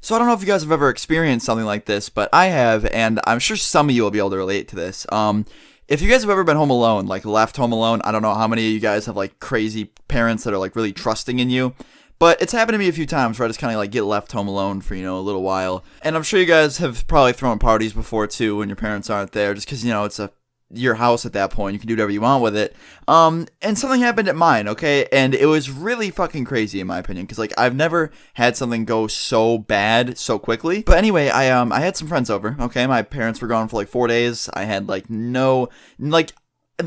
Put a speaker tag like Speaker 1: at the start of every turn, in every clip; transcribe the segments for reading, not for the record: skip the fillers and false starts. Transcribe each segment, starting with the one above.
Speaker 1: So I don't know if you guys have ever experienced something like this, but I have, and I'm sure some of you will be able to relate to this. If you guys have ever been home alone, like left home alone, I don't know how many of you guys have like crazy parents that are like really trusting in you. But it's happened to me a few times where I just kind of like get left home alone for, a little while. And I'm sure you guys have probably thrown parties before too when your parents aren't there, just because, it's your house at that point. You can do whatever you want with it. And something happened at mine, okay? And it was really fucking crazy in my opinion, because like I've never had something go so bad so quickly. But anyway, I had some friends over, okay? My parents were gone for like 4 days. I had the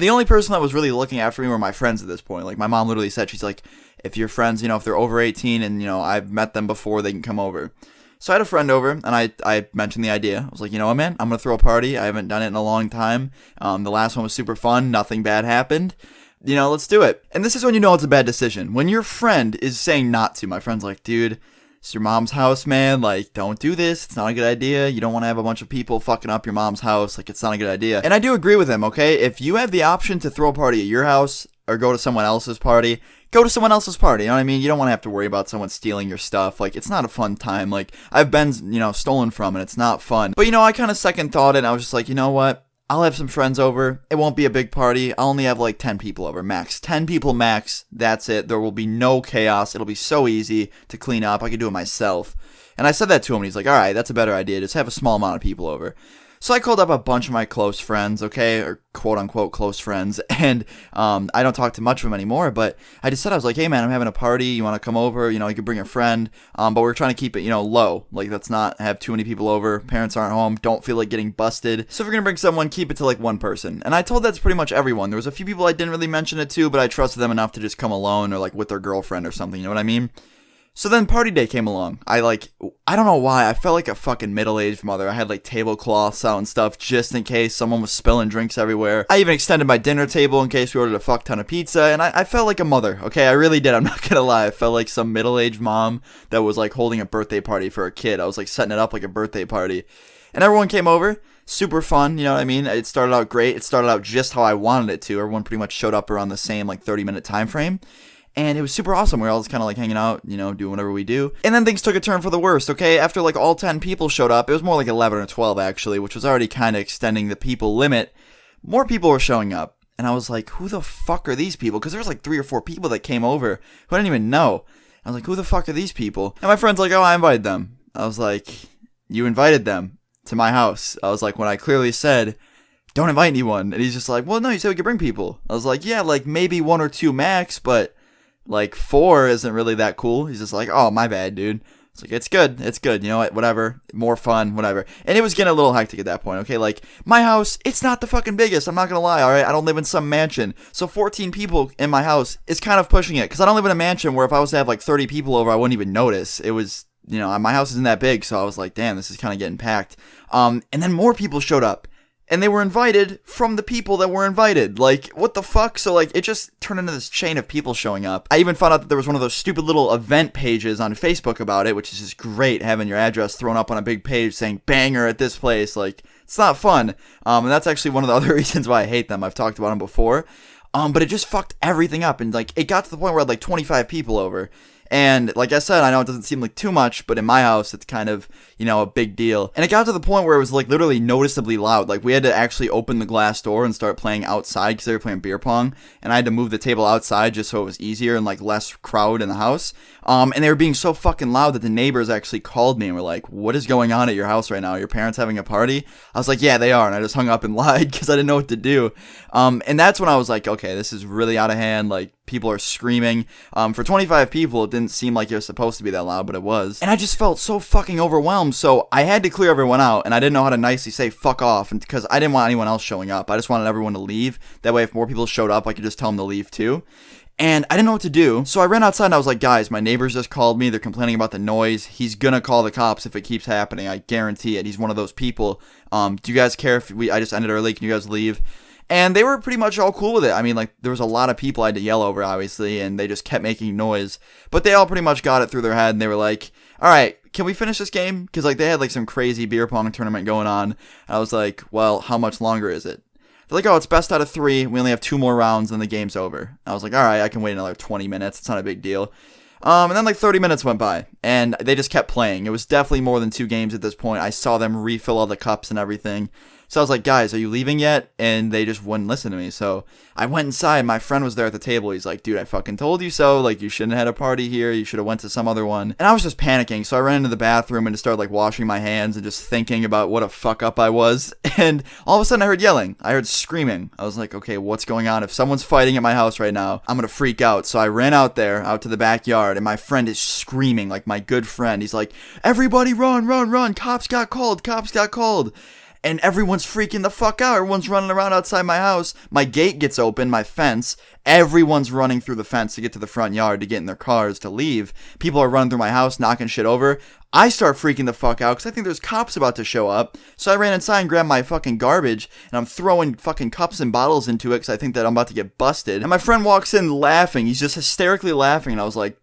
Speaker 1: only person that was really looking after me were my friends at this point. Like my mom literally said, she's like, if your friends, if they're over 18 and, I've met them before, they can come over. So I had a friend over, and I mentioned the idea. I was like, you know what, man? I'm going to throw a party. I haven't done it in a long time. The last one was super fun. Nothing bad happened. Let's do it. And this is when you know it's a bad decision. When your friend is saying not to. My friend's like, dude, it's your mom's house, man. Like, don't do this. It's not a good idea. You don't want to have a bunch of people fucking up your mom's house. Like, it's not a good idea. And I do agree with him, okay? If you have the option to throw a party at your house or go to someone else's party, go to someone else's party, you know what I mean? You don't want to have to worry about someone stealing your stuff. Like, it's not a fun time. Like, I've been, stolen from, and it's not fun. But, I kind of second thought it, and I was just like, you know what? I'll have some friends over. It won't be a big party. I'll only have, 10 people over, max. 10 people max. That's it. There will be no chaos. It'll be so easy to clean up. I could do it myself. And I said that to him, and he's like, all right, that's a better idea. Just have a small amount of people over. So I called up a bunch of my close friends, okay, or quote-unquote close friends, and I don't talk to much of them anymore, but I just said, I was like, hey, man, I'm having a party, you want to come over, you could bring a friend, but we're trying to keep it, low, like, let's not have too many people over, parents aren't home, don't feel like getting busted, so if you're going to bring someone, keep it to, one person, and I told that to pretty much everyone. There was a few people I didn't really mention it to, but I trusted them enough to just come alone, or, with their girlfriend or something, you know what I mean? So then party day came along. I don't know why, I felt like a fucking middle-aged mother. I had tablecloths out and stuff just in case someone was spilling drinks everywhere. I even extended my dinner table in case we ordered a fuck ton of pizza, and I felt like a mother, okay? I really did, I'm not gonna lie. I felt like some middle-aged mom that was holding a birthday party for a kid. I was setting it up like a birthday party. And everyone came over. Super fun, you know what I mean? It started out great. It started out just how I wanted it to. Everyone pretty much showed up around the same 30-minute time frame. And it was super awesome. We were all just kind of hanging out, doing whatever we do. And then things took a turn for the worst, okay? After all 10 people showed up, it was more like 11 or 12 actually, which was already kind of extending the people limit. More people were showing up. And I was like, who the fuck are these people? Because there was 3 or 4 people that came over who I didn't even know. I was like, who the fuck are these people? And my friend's like, oh, I invited them. I was like, you invited them to my house. I was like, when I clearly said, don't invite anyone. And he's just like, well, no, you said we could bring people. I was like, yeah, maybe 1 or 2 max, but 4 isn't really that cool. He's just like, oh, my bad, dude. It's like, it's good, you know what, whatever, more fun, whatever. And it was getting a little hectic at that point, okay? My house, it's not the fucking biggest, I'm not gonna lie, alright? I don't live in some mansion, so 14 people in my house is kind of pushing it, because I don't live in a mansion where if I was to have 30 people over, I wouldn't even notice. It was, my house isn't that big, so I was like, damn, this is kind of getting packed. And then more people showed up. And they were invited from the people that were invited. What the fuck? So, it just turned into this chain of people showing up. I even found out that there was one of those stupid little event pages on Facebook about it, which is just great, having your address thrown up on a big page saying, banger at this place. It's not fun. And that's actually one of the other reasons why I hate them. I've talked about them before. But it just fucked everything up. And, it got to the point where I had, 25 people over. And like I said, I know it doesn't seem like too much, but in my house, it's kind of, a big deal. And it got to the point where it was literally noticeably loud. We had to actually open the glass door and start playing outside because they were playing beer pong. And I had to move the table outside just so it was easier and less crowd in the house. And they were being so fucking loud that the neighbors actually called me and were like, what is going on at your house right now? Are your parents having a party? I was like, yeah, they are. And I just hung up and lied because I didn't know what to do. And that's when I was like, okay, this is really out of hand. People are screaming. For 25 people, it didn't seem like it was supposed to be that loud, but it was. And I just felt so fucking overwhelmed, so I had to clear everyone out, and I didn't know how to nicely say fuck off, and because I didn't want anyone else showing up. I just wanted everyone to leave. That way, if more people showed up, I could just tell them to leave too. And I didn't know what to do, so I ran outside and I was like, guys, my neighbors just called me. They're complaining about the noise. He's gonna call the cops if it keeps happening. I guarantee it. He's one of those people. Do you guys care if I just ended early? Can you guys leave? And they were pretty much all cool with it. I mean, there was a lot of people I had to yell over, obviously, and they just kept making noise. But they all pretty much got it through their head, and they were like, all right, can we finish this game? Because, they had, some crazy beer pong tournament going on. And I was like, well, how much longer is it? They're like, oh, it's best out of 3. We only have 2 more rounds, and the game's over. I was like, all right, I can wait another 20 minutes. It's not a big deal. And then like 30 minutes went by, and they just kept playing. It was definitely more than 2 games at this point. I saw them refill all the cups and everything. So I was like, guys, are you leaving yet? And they just wouldn't listen to me. So I went inside. My friend was there at the table. He's like, dude, I fucking told you so. Like, you shouldn't have had a party here. You should have went to some other one. And I was just panicking. So I ran into the bathroom and just started like washing my hands and just thinking about what a fuck up I was. And all of a sudden I heard yelling. I heard screaming. I was like, okay, what's going on? If someone's fighting at my house right now, I'm going to freak out. So I ran out there, out to the backyard, and my friend is screaming, like my good friend. He's like, everybody run, run, run. Cops got called. Cops got called. And everyone's freaking the fuck out. Everyone's running around outside my house. My gate gets open, my fence. Everyone's running through the fence to get to the front yard to get in their cars to leave. People are running through my house, knocking shit over. I start freaking the fuck out because I think there's cops about to show up. So I ran inside and grabbed my fucking garbage, and I'm throwing fucking cups and bottles into it because I think that I'm about to get busted. And my friend walks in laughing. He's just hysterically laughing, and I was like,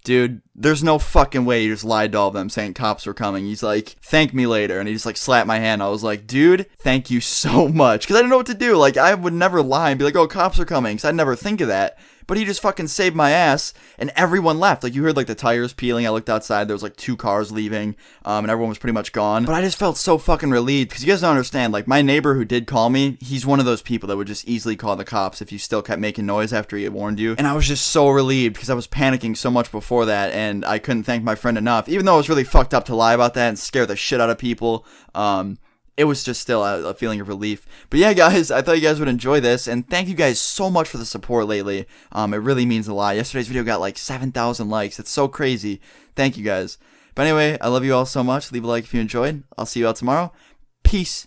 Speaker 1: dude, there's no fucking way you just lied to all of them saying cops were coming. He's like, thank me later. And he just like slapped my hand. I was like, dude, thank you so much. Because I didn't know what to do. Like, I would never lie and be like, oh, cops are coming. Because I'd never think of that. But he just fucking saved my ass, and everyone left. Like, you heard like the tires peeling. I looked outside. There was like 2 cars leaving, and everyone was pretty much gone. But I just felt so fucking relieved, because you guys don't understand. Like, my neighbor who did call me, he's one of those people that would just easily call the cops if you still kept making noise after he had warned you. And I was just so relieved, because I was panicking so much before that, and I couldn't thank my friend enough. Even though it was really fucked up to lie about that and scare the shit out of people, it was just still a feeling of relief. But yeah, guys, I thought you guys would enjoy this, and thank you guys so much for the support lately. It really means a lot. Yesterday's video got like 7,000 likes. It's so crazy. Thank you guys. But anyway, I love you all so much. Leave a like if you enjoyed. I'll see you all tomorrow. Peace.